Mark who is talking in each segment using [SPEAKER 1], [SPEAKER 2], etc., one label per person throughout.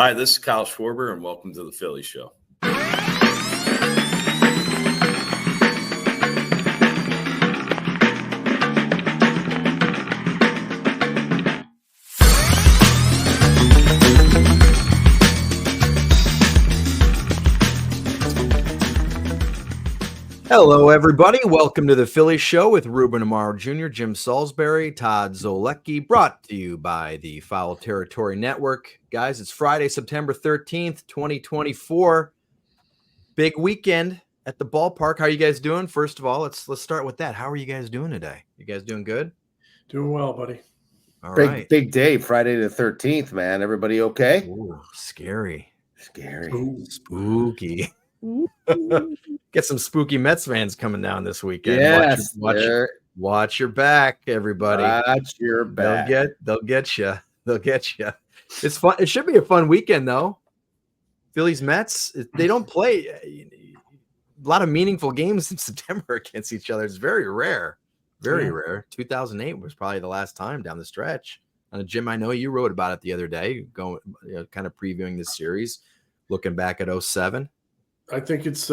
[SPEAKER 1] Hi, this is Kyle Schwarber, and welcome to the Philly Show.
[SPEAKER 2] Hello, everybody. Welcome to the Philly Show with Ruben, Amaro Jr., Jim Salisbury, Todd Zolecki, brought to you by the Foul Territory Network. Guys, it's Friday, September 13th, 2024. Big weekend at the ballpark. How are you guys doing? First of all, let's start with that. How are you guys doing today? You guys doing good?
[SPEAKER 3] Doing well, buddy.
[SPEAKER 2] All right.
[SPEAKER 4] Big day, Friday the 13th, man. Everybody okay?
[SPEAKER 2] Ooh, scary.
[SPEAKER 4] Ooh.
[SPEAKER 2] Spooky. Get some spooky Mets fans coming down this weekend.
[SPEAKER 4] Yes,
[SPEAKER 2] watch your back, everybody.
[SPEAKER 4] Watch your back.
[SPEAKER 2] They'll get you. They'll get you. It's fun. It should be a fun weekend, though. Phillies-Mets. They don't play a lot of meaningful games in September against each other. It's very rare. Very rare. 2008 was probably the last time down the stretch. Jim, I know you wrote about it the other day, kind of previewing this series, looking back at 2007.
[SPEAKER 3] I think it's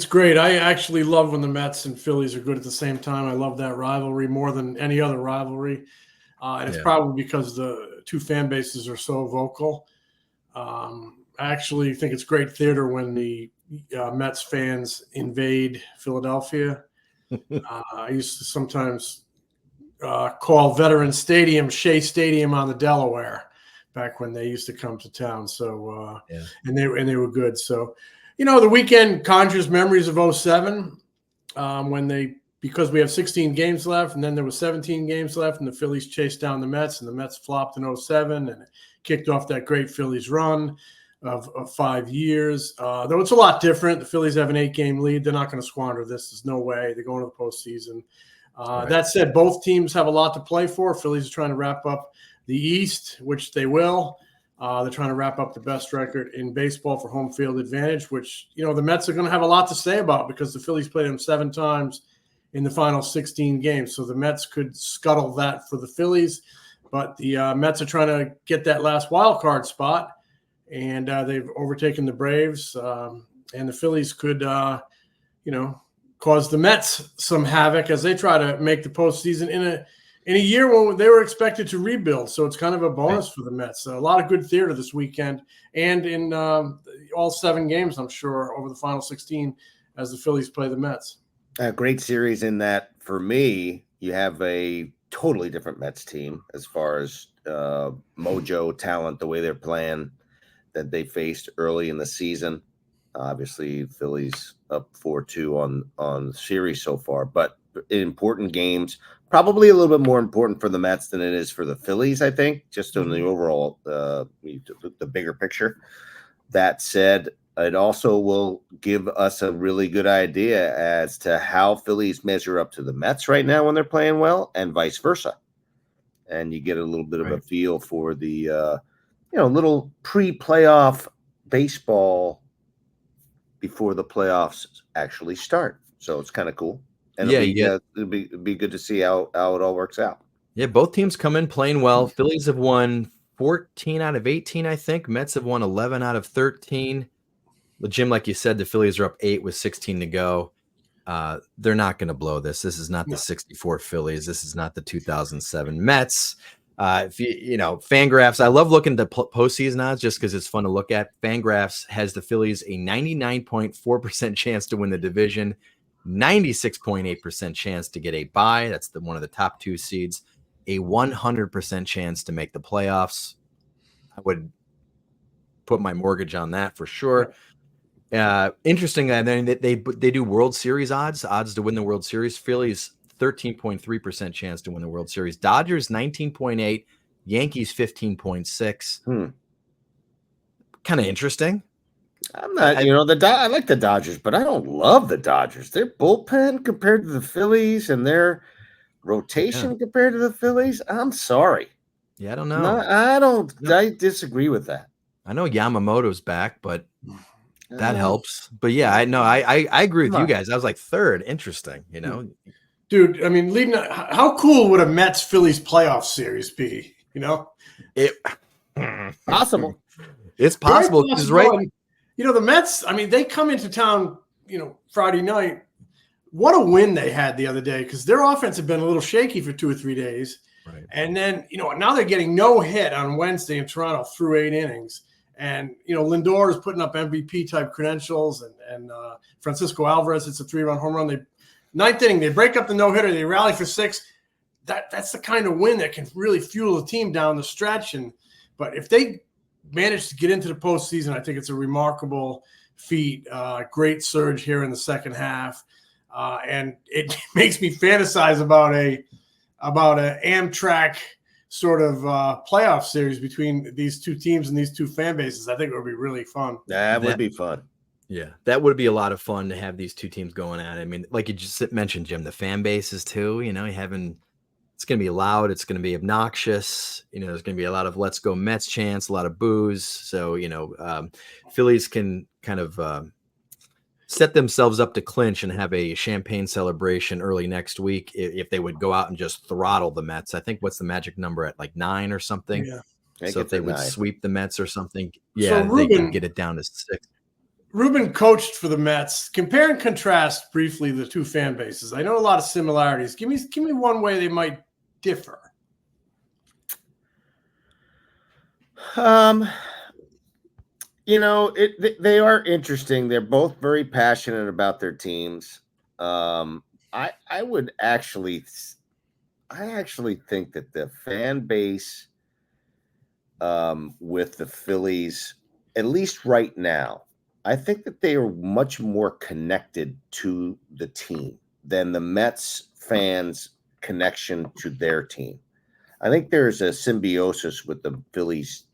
[SPEAKER 3] great. I actually love when the Mets and Phillies are good at the same time. I love that rivalry more than any other rivalry. And it's probably because the two fan bases are so vocal. I actually think it's great theater when the Mets fans invade Philadelphia. I used to sometimes call Veterans Stadium Shea Stadium on the Delaware back when they used to come to town. So and they were good. So the weekend conjures memories of 2007 because we have 16 games left, and then there was 17 games left, and the Phillies chased down the Mets, and the Mets flopped in 2007, and it kicked off that great Phillies run of 5 years. Though it's a lot different. The Phillies have an 8-game lead. They're not going to squander this. There's no way. They're going to the postseason. Right. That said, both teams have a lot to play for. Phillies are trying to wrap up the East, which they will. They're trying to wrap up the best record in baseball for home field advantage, which, the Mets are going to have a lot to say about because the Phillies played them 7 times in the final 16 games. So the Mets could scuttle that for the Phillies, but the Mets are trying to get that last wild card spot, and they've overtaken the Braves, and the Phillies could, cause the Mets some havoc as they try to make the postseason in a year when they were expected to rebuild. So it's kind of a bonus for the Mets. A lot of good theater this weekend and in all 7 games, I'm sure, over the final 16 as the Phillies play the Mets.
[SPEAKER 4] A great series in that, for me, you have a totally different Mets team as far as mojo, talent, the way they're playing that they faced early in the season. Obviously, Phillies up 4-2 on the series so far, but in important games, probably a little bit more important for the Mets than it is for the Phillies, I think, just on the overall, the bigger picture. That said, it also will give us a really good idea as to how Phillies measure up to the Mets right now when they're playing well and vice versa. And you get a little bit of a feel for the, little pre-playoff baseball before the playoffs actually start. So it's kind of cool. And it'll be good to see how it all works out.
[SPEAKER 2] Yeah, both teams come in playing well. Phillies have won 14 out of 18, I think. Mets have won 11 out of 13. Jim, like you said, the Phillies are up 8 with 16 to go. They're not going to blow this. This is not the 64 Phillies. This is not the 2007 Mets. If Fangraphs, I love looking at the postseason odds just because it's fun to look at. Fangraphs has the Phillies a 99.4% chance to win the division, 96.8% chance to get a bye. That's one of the top 2 seeds. A 100% chance to make the playoffs. I would put my mortgage on that for sure. Interesting that they do World Series odds to win the World Series. Phillies 13.3% chance to win the World Series. Dodgers 19.8, Yankees 15.6. Kind of interesting.
[SPEAKER 4] I'm not, I like the Dodgers, but I don't love the Dodgers. Their bullpen compared to the Phillies and their rotation compared to the Phillies. I'm sorry.
[SPEAKER 2] Yeah, I don't know.
[SPEAKER 4] I disagree with that.
[SPEAKER 2] I know Yamamoto's back, but that helps. But yeah, I agree with you guys. I was like 3rd. Interesting,
[SPEAKER 3] Dude, I mean, how cool would a Mets-Phillies playoff series be,
[SPEAKER 4] Possible.
[SPEAKER 2] It's possible. Because right,
[SPEAKER 3] the Mets. I mean, they come into town. Friday night. What a win they had the other day, because their offense had been a little shaky for 2 or 3 days.
[SPEAKER 2] right.
[SPEAKER 3] And then, now they're getting no hit on Wednesday in Toronto through 8 innings. And, Lindor is putting up MVP type credentials, and Francisco Alvarez, it's a 3-run home run. Ninth inning, they break up the no-hitter. They rally for 6. That's the kind of win that can really fuel the team down the stretch. But if they manage to get into the postseason, I think it's a remarkable feat. Great surge here in the second half. And it makes me fantasize about a Amtrak sort of playoff series between these two teams and these two fan bases. I think it would be really fun.
[SPEAKER 4] That would be fun.
[SPEAKER 2] Yeah, that would be a lot of fun to have these two teams going at it. I mean, like you just mentioned, Jim, the fan bases too. It's going to be loud. It's going to be obnoxious. There's going to be a lot of "Let's go Mets" chants, a lot of boos. So Phillies can kind of set themselves up to clinch and have a champagne celebration early next week if they would go out and just throttle the Mets. I think what's the magic number at, like 9 or something?
[SPEAKER 3] Yeah.
[SPEAKER 2] So if they would
[SPEAKER 4] 9.
[SPEAKER 2] sweep the Mets or something,
[SPEAKER 3] Ruben,
[SPEAKER 2] they can get it down to 6.
[SPEAKER 3] Ruben coached for the Mets. Compare and contrast briefly the two fan bases. I know a lot of similarities. Give me one way they might differ.
[SPEAKER 4] They are interesting. They're both very passionate about their teams. I actually think that the fan base with the Phillies, at least right now, I think that they are much more connected to the team than the Mets fans' connection to their team. I think there's a symbiosis with the Phillies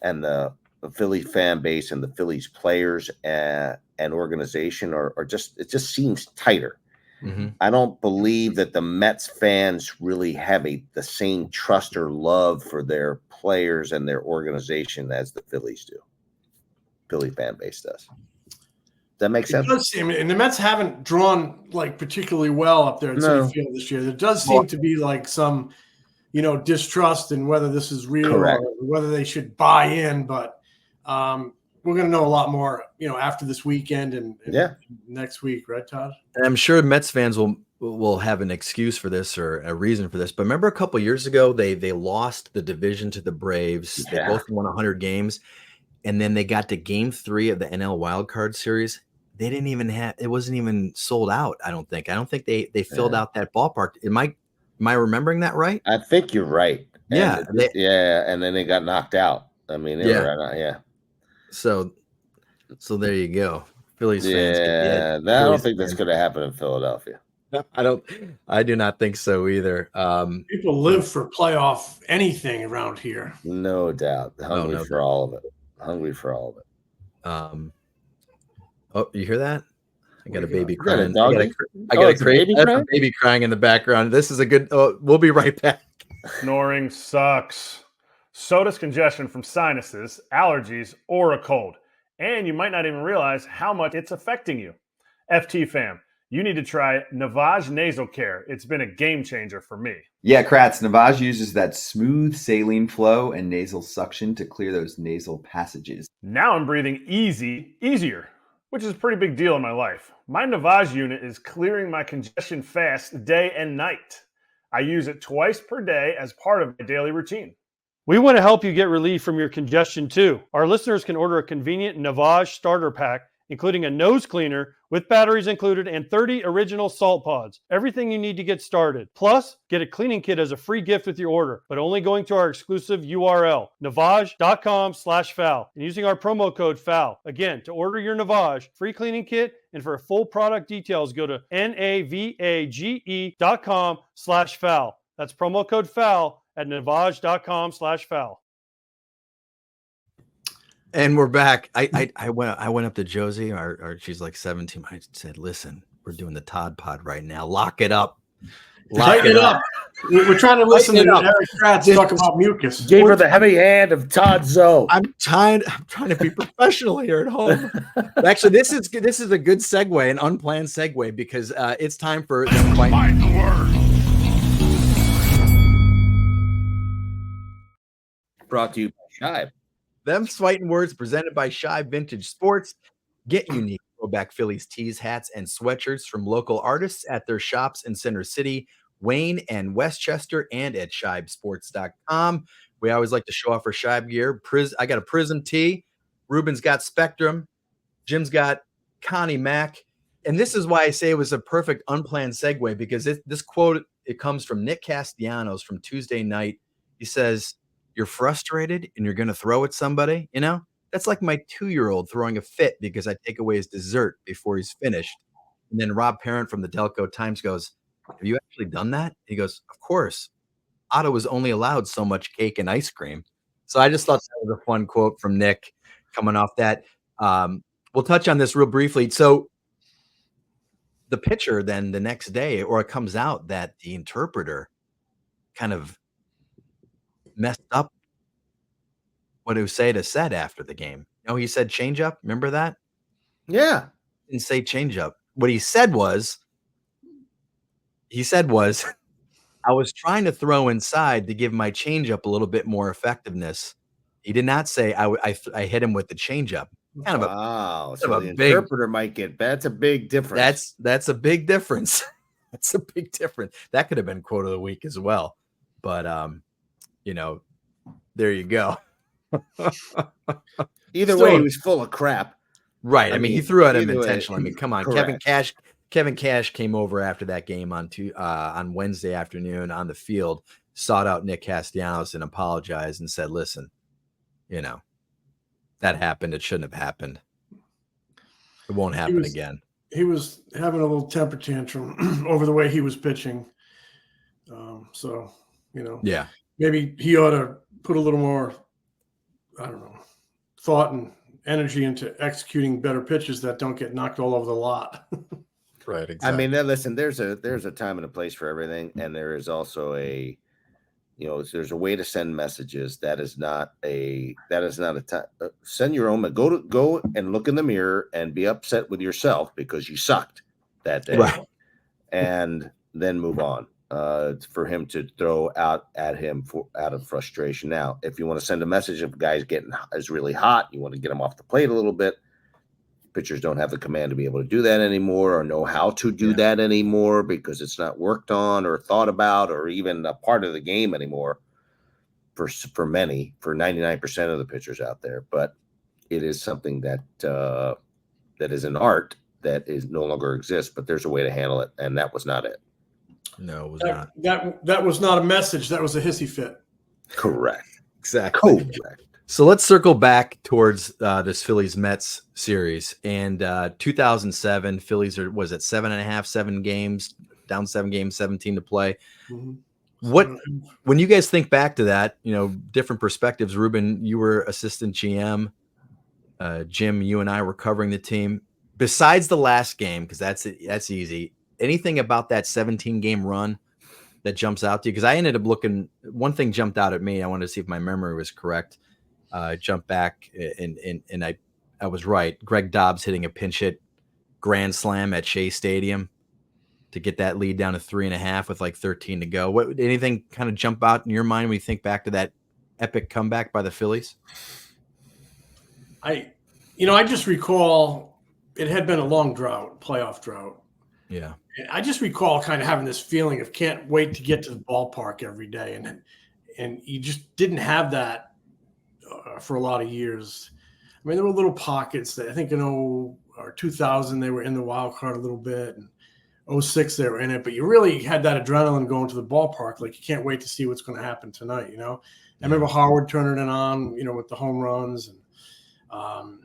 [SPEAKER 4] and the Philly fan base and the Phillies players and organization it just seems tighter.
[SPEAKER 2] Mm-hmm.
[SPEAKER 4] I don't believe that the Mets fans really have the same trust or love for their players and their organization as the Phillies do. Philly fan base does. Does that make sense?
[SPEAKER 3] It does seem, and the Mets haven't drawn particularly well up there at Citi Field this year. There does seem to be some, distrust in whether this is real or whether they should buy in. But we're going to know a lot more, after this weekend and next week, right, Todd?
[SPEAKER 2] And I'm sure Mets fans will have an excuse for this or a reason for this. But remember a couple years ago, they lost the division to the Braves.
[SPEAKER 4] Yeah.
[SPEAKER 2] They both won 100 games. And then they got to game 3 of the NL wildcard series. They didn't even it wasn't even sold out. I don't think they filled out that ballpark. Am I remembering that right?
[SPEAKER 4] I think you're right.
[SPEAKER 2] Yeah.
[SPEAKER 4] And then they got knocked out. I mean, they were,
[SPEAKER 2] So there you go. Phillies fans.
[SPEAKER 4] I don't think that's going to happen in Philadelphia.
[SPEAKER 2] I do not think so either.
[SPEAKER 3] People live for playoff anything around here.
[SPEAKER 4] No doubt. Hungry for all of it.
[SPEAKER 2] Oh, you hear that? I got a baby
[SPEAKER 4] crying.
[SPEAKER 2] I got a baby crying in the background. This is a good. We'll be right back.
[SPEAKER 5] Snoring sucks. So does congestion from sinuses, allergies, or a cold. And you might not even realize how much it's affecting you. FT fam, you need to try Navage Nasal Care. It's been a game changer for me.
[SPEAKER 6] Yeah, Kratz, Navage uses that smooth saline flow and nasal suction to clear those nasal passages.
[SPEAKER 5] Now I'm breathing easier, which is a pretty big deal in my life. My Navage unit is clearing my congestion fast day and night. I use it twice per day as part of my daily routine.
[SPEAKER 7] We want to help you get relief from your congestion too. Our listeners can order a convenient Navage starter pack, including a nose cleaner with batteries included and 30 original salt pods. Everything you need to get started. Plus, get a cleaning kit as a free gift with your order, but only going to our exclusive URL, navage.com/FAL, and using our promo code FAL. Again, to order your Navage free cleaning kit and for full product details, go to navage.com/FAL. That's promo code FAL at navage.com/FAL.
[SPEAKER 2] And we're back. I went up to Josie, or she's like 17. I said, "Listen, we're doing the Todd pod right now. Lock it up.
[SPEAKER 3] Lighten it up. We're trying to listen to Eric Kratz talk about mucus.
[SPEAKER 4] Gave her the heavy hand of Todd Zoe.
[SPEAKER 2] I'm trying to be professional here at home. Actually, this is a good segue, an unplanned segue, because it's time for the fight the word.
[SPEAKER 4] Brought to you by Shive.
[SPEAKER 2] Them's Fighting Words presented by Shy Vintage Sports. Get unique throwback Phillies tees, hats, and sweatshirts from local artists at their shops in Center City, Wayne, and Westchester, and at shibesports.com. We always like to show off our Shibe gear. I got a Prism tee. Ruben's got Spectrum. Jim's got Connie Mack. And this is why I say it was a perfect unplanned segue, because this quote, it comes from Nick Castellanos from Tuesday night. He says, "You're frustrated and you're going to throw at somebody, you know? That's like my 2-year-old throwing a fit because I take away his dessert before he's finished." And then Rob Parent from the Delco Times goes, "Have you actually done that?" He goes, "Of course. Otto was only allowed so much cake and ice cream." So I just thought that was a fun quote from Nick coming off that. We'll touch on this real briefly. So the pitcher then the next day, or it comes out that the interpreter kind of messed up what Uceda said after the game. He said changeup. Remember that?
[SPEAKER 4] Yeah.
[SPEAKER 2] Didn't say changeup. What he said was, I was trying to throw inside to give my changeup a little bit more effectiveness. He did not say I hit him with the changeup. Kind of
[SPEAKER 4] wow.
[SPEAKER 2] So
[SPEAKER 4] the interpreter might get that's a big difference.
[SPEAKER 2] That's a big difference. That's a big difference. That could have been quote of the week as well. But there you go.
[SPEAKER 4] Either way, he was full of crap.
[SPEAKER 2] Right. I mean, he threw at him intentionally. I mean, come on.
[SPEAKER 4] Correct.
[SPEAKER 2] Kevin Cash came over after that game on Wednesday afternoon on the field, sought out Nick Castellanos and apologized and said, "Listen, that happened. It shouldn't have happened. It won't happen again."
[SPEAKER 3] He was having a little temper tantrum over the way he was pitching.
[SPEAKER 2] Yeah,
[SPEAKER 3] maybe he ought to put a little more, thought and energy into executing better pitches that don't get knocked all over the lot.
[SPEAKER 2] right. Exactly.
[SPEAKER 4] I mean, listen, there's a time and a place for everything, and there is also there's a way to send messages. That is not a time. Send your own. Go and look in the mirror and be upset with yourself because you sucked that day,
[SPEAKER 2] right.
[SPEAKER 4] And then move on. For him to throw out at him out of frustration. Now, if you want to send a message of guys is really hot, you want to get them off the plate a little bit. Pitchers don't have the command to be able to do that anymore, or know how to do that anymore, because it's not worked on or thought about or even a part of the game anymore for 99% of the pitchers out there. But it is something that is an art that is no longer exists, but there's a way to handle it, and that was not it.
[SPEAKER 2] No, it was not.
[SPEAKER 3] That was not a message. That was a hissy fit.
[SPEAKER 4] Correct.
[SPEAKER 2] Exactly.
[SPEAKER 4] Correct.
[SPEAKER 2] So let's circle back towards this Phillies-Mets series. And 2007, Phillies was at 7 games, down 7 games, 17 to play. Mm-hmm. When you guys think back to that, different perspectives. Ruben, you were assistant GM. Jim, you and I were covering the team. Besides the last game, because that's easy. Anything about that 17-game run that jumps out to you? Because I ended up looking. One thing jumped out at me. I wanted to see if my memory was correct. Jump back and I was right. Greg Dobbs hitting a pinch hit grand slam at Shea Stadium to get that lead down to 3.5 with like 13 to go. Anything kind of jump out in your mind when you think back to that epic comeback by the Phillies?
[SPEAKER 3] I just recall it had been a long playoff drought.
[SPEAKER 2] Yeah.
[SPEAKER 3] I just recall kind of having this feeling of can't wait to get to the ballpark every day. And you just didn't have that for a lot of years. I mean, there were little pockets that I think in 2000, they were in the wild card a little bit, and 2006 they were in it, but you really had that adrenaline going to the ballpark. Like you can't wait to see what's going to happen tonight. I remember Howard turning it on, with the home runs, and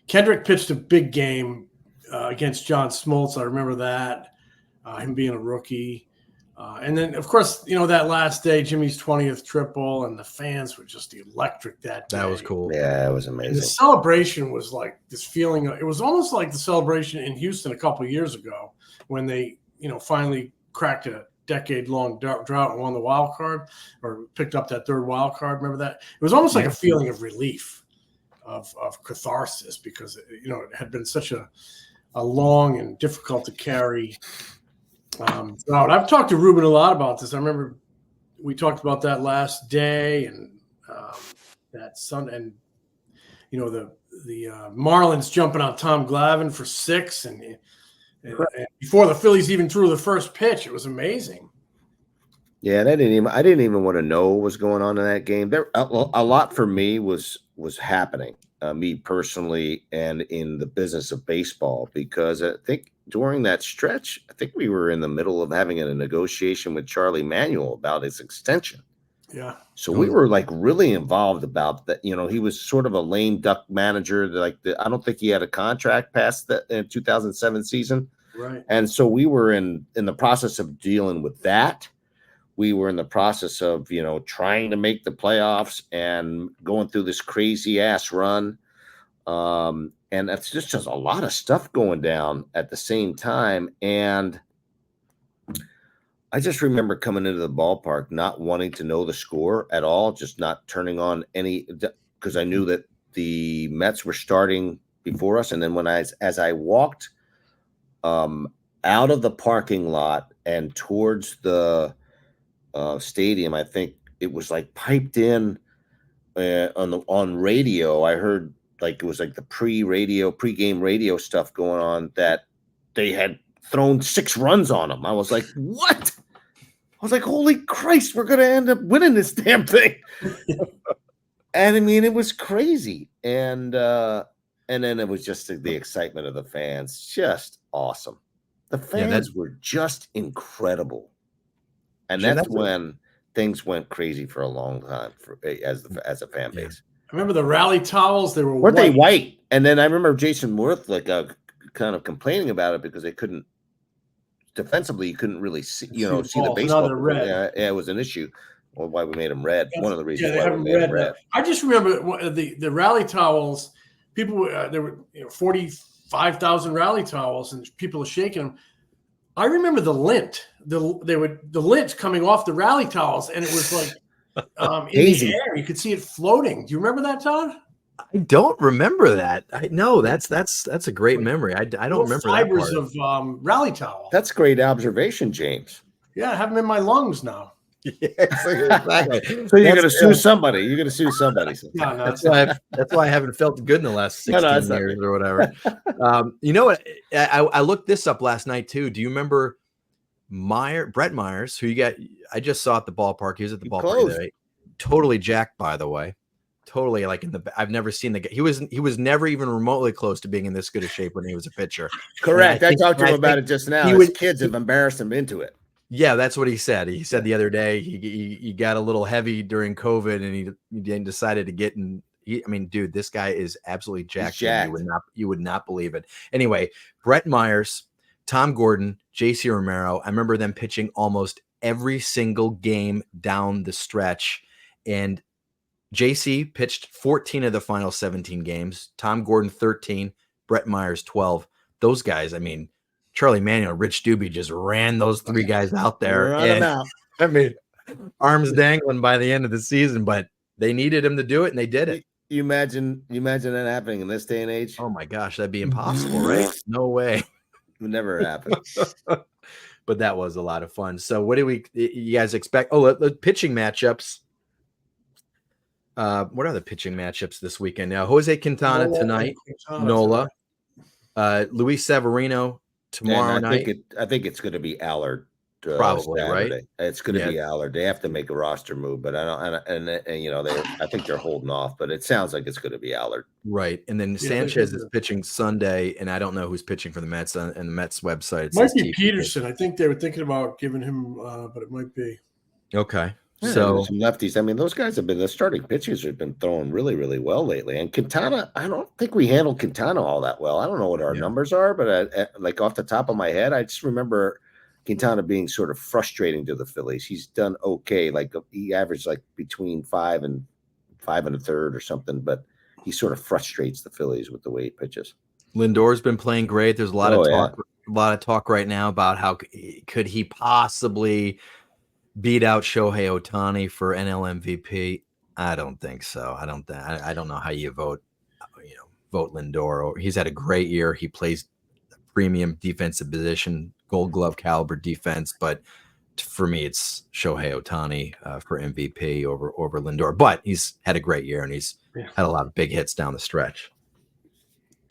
[SPEAKER 3] Kendrick pitched a big game against John Smoltz. I remember that, him being a rookie. And then, of course, that last day, Jimmy's 20th triple, and the fans were just electric that day.
[SPEAKER 2] That was cool.
[SPEAKER 4] Yeah, it was amazing.
[SPEAKER 3] And the celebration was like this feeling. It was almost like the celebration in Houston a couple of years ago when they, finally cracked a decade-long drought and won the wild card, or picked up that third wild card. Remember that? It was almost like a feeling of relief, of catharsis, because, it had been such a long and difficult to carry drought. I've talked to Ruben a lot about this. I remember we talked about that last day and that Sunday, and the Marlins jumping on Tom Glavine for 6, and before the Phillies even threw the first pitch, it was amazing.
[SPEAKER 4] Yeah, and I didn't even want to know what was going on in that game. There a lot for me was happening, me personally, and in the business of baseball, because I think during that stretch, I think we were in the middle of having a negotiation with Charlie Manuel about his extension.
[SPEAKER 3] Yeah.
[SPEAKER 4] So we were like really involved about that. He was sort of a lame duck manager. I don't think he had a contract past the 2007 season.
[SPEAKER 3] Right.
[SPEAKER 4] And so we were in the process of dealing with that. We were in the process of, trying to make the playoffs and going through this crazy ass run. And that's just a lot of stuff going down at the same time. And I just remember coming into the ballpark, not wanting to know the score at all, just not turning on any, because I knew that the Mets were starting before us. And then as I walked out of the parking lot and towards the stadium, I think it was like piped in on radio. I heard like it was like the pre-game radio stuff going on that they had thrown 6 runs on them. I was like, what? I was like, holy Christ, we're going to end up winning this damn thing. And I mean, it was crazy. And then it was just the excitement of the fans. Just awesome. The fans were just incredible. And that's when things went crazy for a long time as a fan base.
[SPEAKER 3] I remember the rally towels. They
[SPEAKER 4] weren't they white? And then I remember Jason Worth kind of complaining about it because they couldn't defensively. You couldn't really see the baseball.
[SPEAKER 3] Red.
[SPEAKER 4] Yeah, it was an issue. Well, why we made them red? One of the reasons
[SPEAKER 3] why
[SPEAKER 4] we made them red.
[SPEAKER 3] I just remember the rally towels. People there were 45,000 rally towels, and people are shaking them. I remember the lint. The lint coming off the rally towels, and it was like in the air. You could see it floating. Do you remember that, Todd?
[SPEAKER 2] I don't remember that. No, that's a great memory. I don't remember
[SPEAKER 3] fibers
[SPEAKER 2] that part.
[SPEAKER 3] of rally towel.
[SPEAKER 4] That's great observation, James.
[SPEAKER 3] Yeah, I have them in my lungs now.
[SPEAKER 4] Yeah, exactly. So you're going to sue somebody. You're going to sue somebody.
[SPEAKER 3] No,
[SPEAKER 2] that's why I haven't felt good in the last 16 years or whatever. You know what? I looked this up last night too. Do you remember Brett Myers, who I just saw at the ballpark. He was at the ballpark today. Totally jacked, by the way. Totally I've never seen the guy. He was never even remotely close to being in this good a shape when he was a pitcher.
[SPEAKER 4] Correct. I talked to him about it just now. His kids have embarrassed him into it.
[SPEAKER 2] Yeah, that's what he said. He said the other day he got a little heavy during COVID, and he decided to get in. Dude, this guy is absolutely jacked. You would not believe it. Anyway, Brett Myers, Tom Gordon, J.C. Amaro. I remember them pitching almost every single game down the stretch, and J.C. pitched 14 of the final 17 games. Tom Gordon 13, Brett Myers 12. Those guys, Charlie Manuel, Rich Doobie just ran those 3 guys out there. Arms dangling by the end of the season, but they needed him to do it, and they did it.
[SPEAKER 4] You imagine that happening in this day and age?
[SPEAKER 2] Oh my gosh, that'd be impossible, right? No way.
[SPEAKER 4] It would never happen.
[SPEAKER 2] But that was a lot of fun. So what do you guys expect? Oh, the pitching matchups. What are the pitching matchups this weekend? Now, Jose Quintana tonight, Nola, Luis Severino tomorrow night.
[SPEAKER 4] I think it's going to be Allard.
[SPEAKER 2] Probably
[SPEAKER 4] Saturday.
[SPEAKER 2] Right.
[SPEAKER 4] It's going to be Allard. They have to make a roster move, but I think they're holding off. But it sounds like it's going to be Allard.
[SPEAKER 2] Right, and then Sanchez is pitching Sunday, and I don't know who's pitching for the Mets and the Mets website. It
[SPEAKER 3] might be Peterson. I think they were thinking about giving him, but it might be.
[SPEAKER 2] Okay.
[SPEAKER 4] Yeah,
[SPEAKER 2] so
[SPEAKER 4] some lefties. Those guys the starting pitchers have been throwing really, really well lately. And Quintana, I don't think we handled Quintana all that well. I don't know what our numbers are, but like off the top of my head, I just remember Quintana being sort of frustrating to the Phillies. He's done okay. Like he averaged like between 5 and 5 1/3 or something, but he sort of frustrates the Phillies with the way he pitches.
[SPEAKER 2] Lindor's been playing great. There's a lot of talk right now about how could he possibly beat out Shohei Ohtani for NL MVP. I don't think so. I don't know how you vote Lindor. He's had a great year. He plays premium defensive position, Gold Glove caliber defense, but for me, it's Shohei Ohtani for MVP over Lindor. But he's had a great year, and he's had a lot of big hits down the stretch.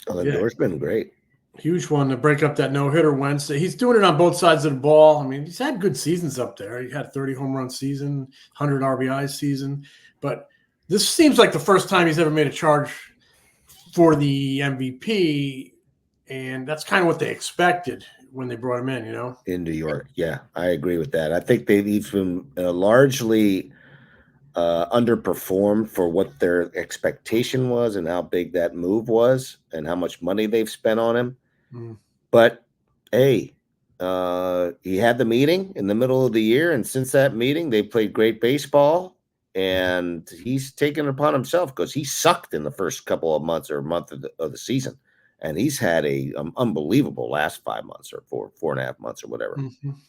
[SPEAKER 4] Lindor's been great.
[SPEAKER 3] Huge one to break up that no-hitter Wednesday. He's doing it on both sides of the ball. I mean, he's had good seasons up there. He had a 30 home run season, 100 RBI season. But this seems like the first time he's ever made a charge for the MVP, and that's kind of what they expected when they brought him in,
[SPEAKER 4] In New York. Yeah, I agree with that. I think they've been largely underperformed for what their expectation was and how big that move was and how much money they've spent on him. But hey, he had the meeting in the middle of the year, and since that meeting, they played great baseball, and he's taken it upon himself because he sucked in the first couple of months or a month of the season, and he's had a unbelievable last 5 months or 4.5 months or whatever.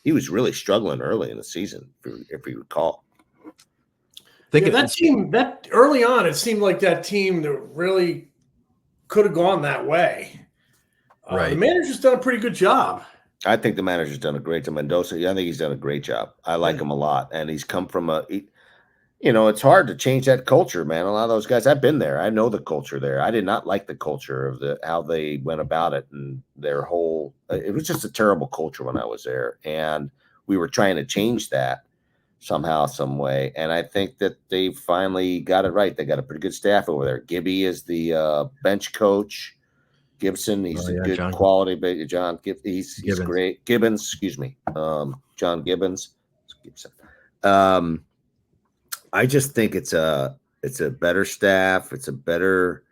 [SPEAKER 4] He was really struggling early in the season, if you recall.
[SPEAKER 3] That team, that early on, it seemed like that team that really could have gone that way.
[SPEAKER 2] Right.
[SPEAKER 3] The manager's done a pretty good job.
[SPEAKER 4] I think the manager's done a great job. Mendoza, I think he's done a great job. I like him a lot. And he's come from it's hard to change that culture, man. A lot of those guys, I've been there. I know the culture there. I did not like the culture of how they went about it and their whole, it was just a terrible culture when I was there. And we were trying to change that somehow, some way. And I think that they finally got it right. They got a pretty good staff over there. Gibby is the bench coach. Gibson, he's a good quality, but he's great. Gibbons, excuse me. John Gibbons. Gibson. I just think it's a better staff. It's a better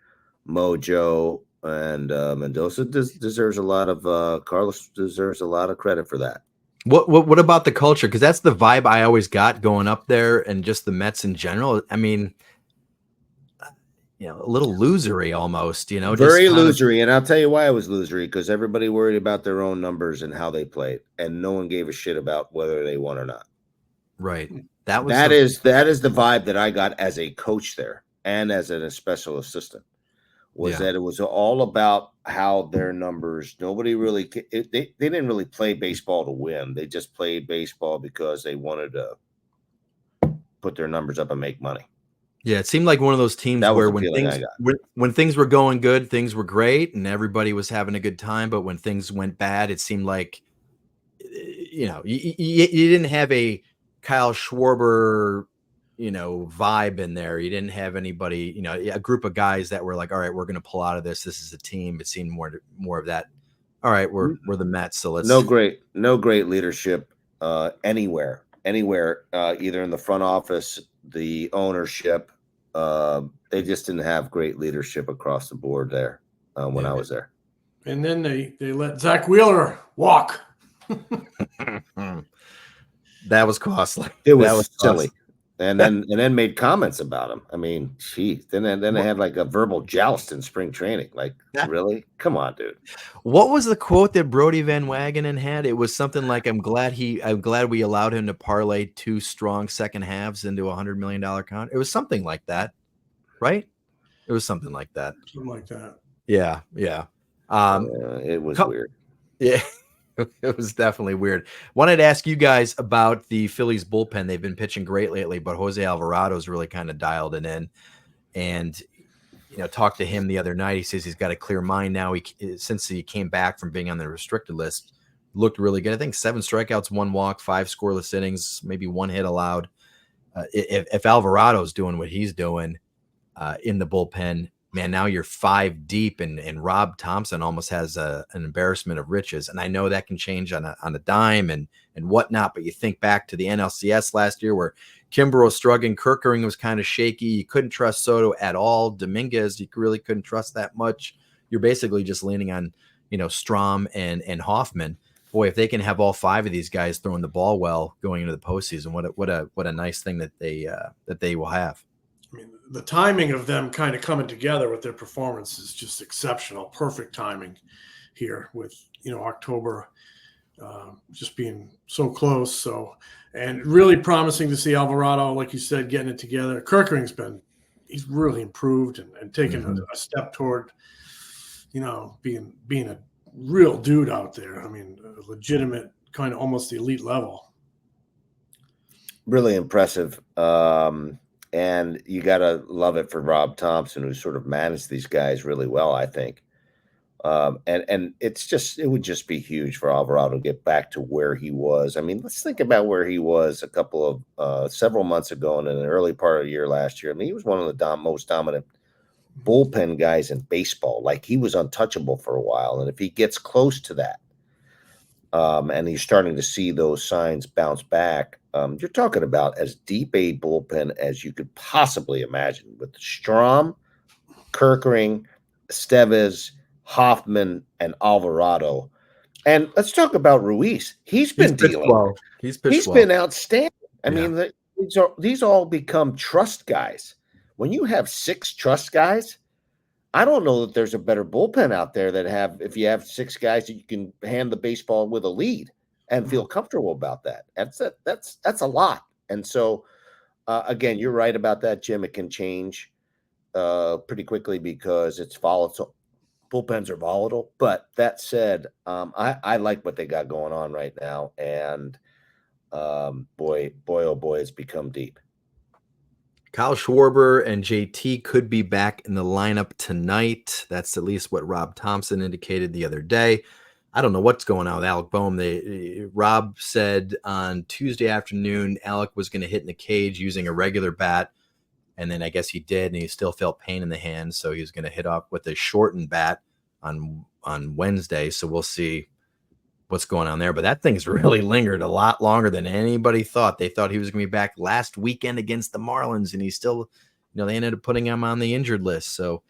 [SPEAKER 4] mojo, and Mendoza deserves a lot of Carlos deserves a lot of credit for that.
[SPEAKER 2] What about the culture? Because that's the vibe I always got going up there, and just the Mets in general. I mean, a little losery almost.
[SPEAKER 4] Very losery, and I'll tell you why it was losery, because everybody worried about their own numbers and how they played, and no one gave a shit about whether they won or not.
[SPEAKER 2] Right.
[SPEAKER 4] That is the vibe that I got as a coach there and as a special assistant, was that it was all about how their numbers. Nobody really they didn't really play baseball to win. They just played baseball because they wanted to put their numbers up and make money.
[SPEAKER 2] Yeah, it seemed like one of those teams where when things were going good, things were great, and everybody was having a good time. But when things went bad, it seemed like you didn't have a Kyle Schwarber, vibe in there. You didn't have anybody, a group of guys that were like, all right, we're going to pull out of this. This is a team. It seemed more of that. All right, we're the Mets, so let's.
[SPEAKER 4] No great leadership anywhere, either in the front office, the ownership. They just didn't have great leadership across the board there when I was there.
[SPEAKER 3] And then they let Zach Wheeler walk.
[SPEAKER 2] That was costly.
[SPEAKER 4] It was silly. And then made comments about him. I mean, geez. Then they had like a verbal joust in spring training. Like, really? Come on, dude.
[SPEAKER 2] What was the quote that Brody Van Wagenen had? It was something like, I'm glad we allowed him to parlay 2 strong second halves into a $100 million contract. It was something like that, right? It was something like that.
[SPEAKER 3] Something like that.
[SPEAKER 2] Yeah.
[SPEAKER 4] It was weird.
[SPEAKER 2] Yeah. It was definitely weird. Wanted to ask you guys about the Phillies bullpen. They've been pitching great lately, but Jose Alvarado's really kind of dialed it in. And talked to him the other night. He says he's got a clear mind now. Since he came back from being on the restricted list, looked really good. I think 7 strikeouts, 1 walk, 5 scoreless innings, maybe 1 hit allowed. If Alvarado's doing what he's doing in the bullpen, man, now you're 5 deep, and Rob Thompson almost has an embarrassment of riches. And I know that can change on a dime and whatnot, but you think back to the NLCS last year where Kimbrel was struggling, Kerkering was kind of shaky. You couldn't trust Soto at all. Dominguez, you really couldn't trust that much. You're basically just leaning on, Strom and Hoffman. Boy, if they can have all 5 of these guys throwing the ball well going into the postseason, what a nice thing that they will have.
[SPEAKER 3] I mean, the timing of them kind of coming together with their performance is just exceptional. Perfect timing here with, October just being so close. So, and really promising to see Alvarado, like you said, getting it together. Kerkering's he's really improved and taken a step toward, being a real dude out there. I mean, a legitimate kind of almost the elite level.
[SPEAKER 4] really impressive. And you got to love it for Rob Thompson, who sort of managed these guys really well, I think. And it would just be huge for Alvarado to get back to where he was. I mean, let's think about where he was several months ago and in the early part of the year last year. I mean, he was one of the most dominant bullpen guys in baseball. Like, he was untouchable for a while. And if he gets close to that, and he's starting to see those signs bounce back, you're talking about as deep a bullpen as you could possibly imagine with Strom, Kerkering, Estevez, Hoffman, and Alvarado. And let's talk about Ruiz. He's been dealing.
[SPEAKER 2] Well. He's
[SPEAKER 4] been outstanding. I mean, these all become trust guys. When you have 6 trust guys, I don't know that there's a better bullpen out there if you have 6 guys that you can hand the baseball with a lead and feel comfortable about that. That's a lot. And so, again, you're right about that, Jim. It can change pretty quickly because it's volatile. Bullpens are volatile. But that said, I like what they got going on right now. And boy, oh boy, it's become deep.
[SPEAKER 2] Kyle Schwarber and JT could be back in the lineup tonight. That's at least what Rob Thompson indicated the other day. I don't know what's going on with Alec Boehm. Rob said on Tuesday afternoon Alec was going to hit in the cage using a regular bat, and then I guess he did, and he still felt pain in the hand, so he was going to hit off with a shortened bat on Wednesday. So we'll see what's going on there. But that thing's really lingered a lot longer than anybody thought. They thought he was going to be back last weekend against the Marlins, and he's still, they ended up putting him on the injured list. So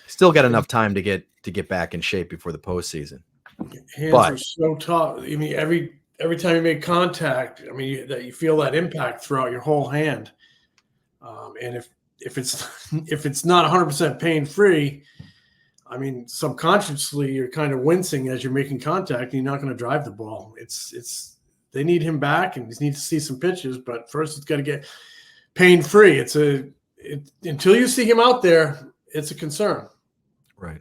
[SPEAKER 2] still got enough time to get back in shape before the postseason.
[SPEAKER 3] Hands are so tough. I mean, every time you make contact, I mean, that you feel that impact throughout your whole hand. And if it's not 100% pain free, I mean, subconsciously you're kind of wincing as you're making contact, and you're not going to drive the ball. They need him back, and he needs to see some pitches, but first it's got to get pain free. Until you see him out there, it's a concern.
[SPEAKER 2] Right.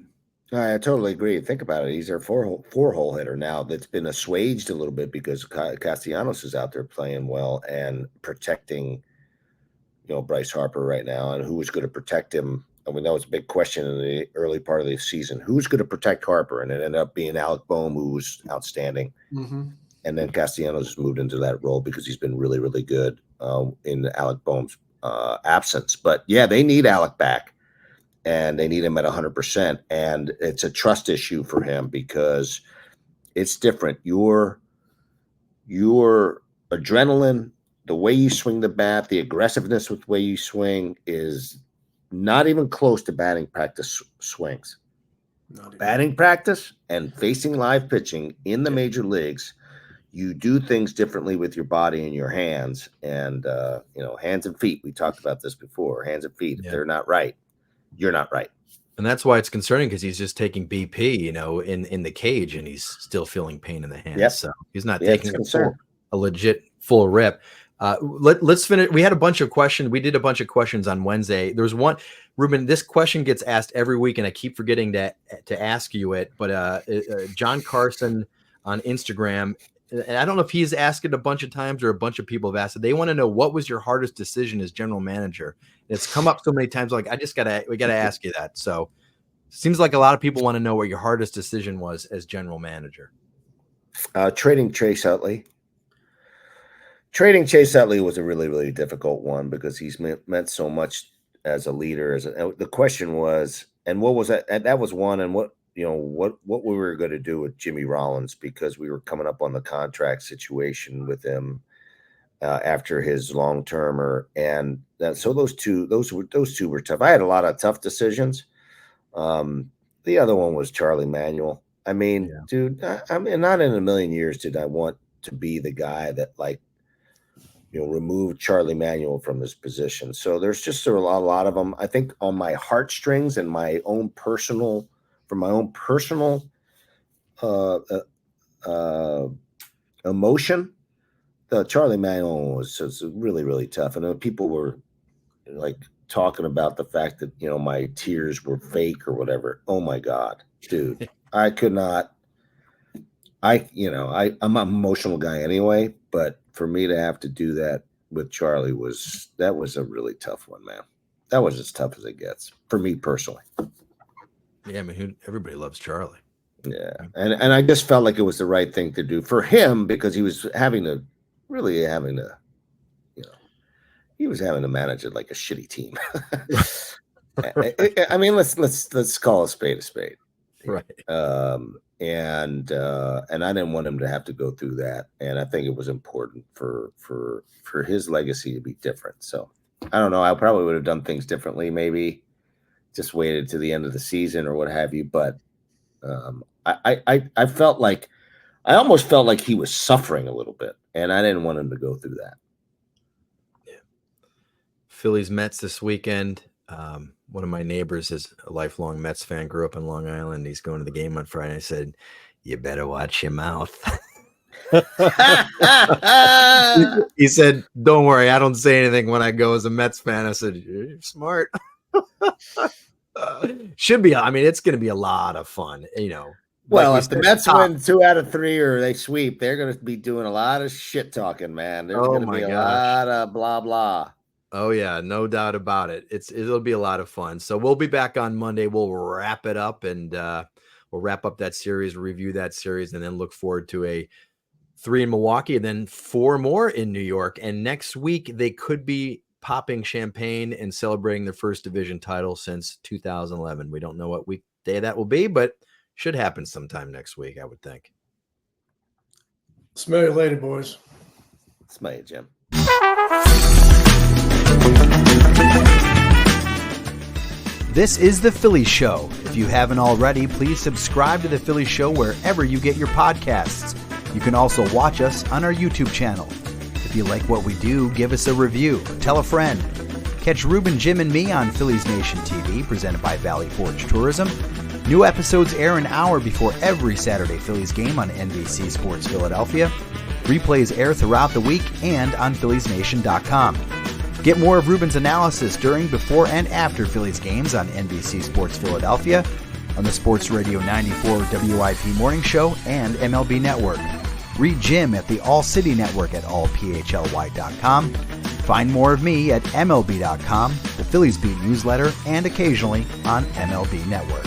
[SPEAKER 4] I totally agree. Think about it. He's our four-hole hitter now. That's been assuaged a little bit because Castellanos is out there playing well and protecting, Bryce Harper right now, and who is going to protect him. I mean, that was a big question in the early part of the season. Who's going to protect Harper? And it ended up being Alec Boehm, who was outstanding. Mm-hmm. And then Castellanos has moved into that role because he's been really, really good in Alec Boehm's absence. But, yeah, they need Alec back, and they need him at 100%. And it's a trust issue for him because it's different. Your adrenaline, the way you swing the bat, the aggressiveness with the way you swing is not even close to batting practice swings. Batting practice and facing live pitching in the major leagues, you do things differently with your body and your hands. And, hands and feet, we talked about this before, hands and feet, if they're not right, you're not right.
[SPEAKER 2] And that's why it's concerning, because he's just taking BP, in the cage, and he's still feeling pain in the hands. Yep. So he's not taking a legit full rip. Let's finish. We had a bunch of questions. We did a bunch of questions on Wednesday. There was one, Ruben, this question gets asked every week, and I keep forgetting to ask you it, but John Carson on Instagram, and I don't know if he's asked it a bunch of times or a bunch of people have asked it. They want to know, what was your hardest decision as general manager? It's come up so many times. Like, we got to ask you that. So seems like a lot of people want to know what your hardest decision was as general manager.
[SPEAKER 4] Trading Chase Utley. Trading Chase Utley was a really, really difficult one because he's meant so much as a leader. The question was, and what was that? And that was one. And what we were going to do with Jimmy Rollins, because we were coming up on the contract situation with him after his long termer, and so those two were tough. I had a lot of tough decisions. The other one was Charlie Manuel. I mean, dude, I mean, not in a million years did I want to be the guy that remove Charlie Manuel from his position. So there's just a lot of them. I think on my heartstrings and my own personal emotion, the Charlie Manuel was really, really tough. And people were talking about the fact that, my tears were fake or whatever. Oh my God, dude, I could not. I'm an emotional guy anyway, but for me to have to do that with Charlie was a really tough one, man. That was as tough as it gets for me personally.
[SPEAKER 2] Yeah, I mean, everybody loves Charlie.
[SPEAKER 4] Yeah, and I just felt like it was the right thing to do for him because he was having to, he was having to manage it like a shitty team. I mean, let's call a spade,
[SPEAKER 2] right?
[SPEAKER 4] And I didn't want him to have to go through that, and I think it was important for his legacy to be different. So I don't know. I probably would have done things differently, maybe just waited to the end of the season or what have you. But I felt like I almost felt like he was suffering a little bit, and I didn't want him to go through that.
[SPEAKER 2] Yeah. Phillies-Mets this weekend. One of my neighbors is a lifelong Mets fan, grew up in Long Island. He's going to the game on Friday. I said, "You better watch your mouth." He said, "Don't worry, I don't say anything when I go as a Mets fan." I said, "You're smart." Should be. I mean, it's going to be a lot of fun,
[SPEAKER 4] Well, if the Mets win 2 out of 3 or they sweep, they're going to be doing a lot of shit talking, man. There's going to be a lot of blah blah.
[SPEAKER 2] Oh yeah, no doubt about it. It'll be a lot of fun. So we'll be back on Monday. We'll wrap it up and we'll wrap up that series, review that series, and then look forward to a 3 in Milwaukee and then 4 more in New York. And next week they could be popping champagne and celebrating their first division title since 2011. We don't know what weekday that will be, but should happen sometime next week, I would think.
[SPEAKER 3] Smell you later, boys.
[SPEAKER 4] Smell you, Jim.
[SPEAKER 8] This is The Phillies Show. If you haven't already, please subscribe to The Phillies Show wherever you get your podcasts. You can also watch us on our YouTube channel. If you like what we do, give us a review. Tell a friend. Catch Ruben, Jim, and me on Phillies Nation TV, presented by Valley Forge Tourism. New episodes air an hour before every Saturday Phillies game on NBC Sports Philadelphia. Replays air throughout the week and on PhilliesNation.com. Get more of Ruben's analysis during, before, and after Phillies games on NBC Sports Philadelphia, on the Sports Radio 94 WIP Morning Show, and MLB Network. Read Jim at the All City Network at allphly.com. Find more of me at MLB.com, the Phillies Beat newsletter, and occasionally on MLB Network.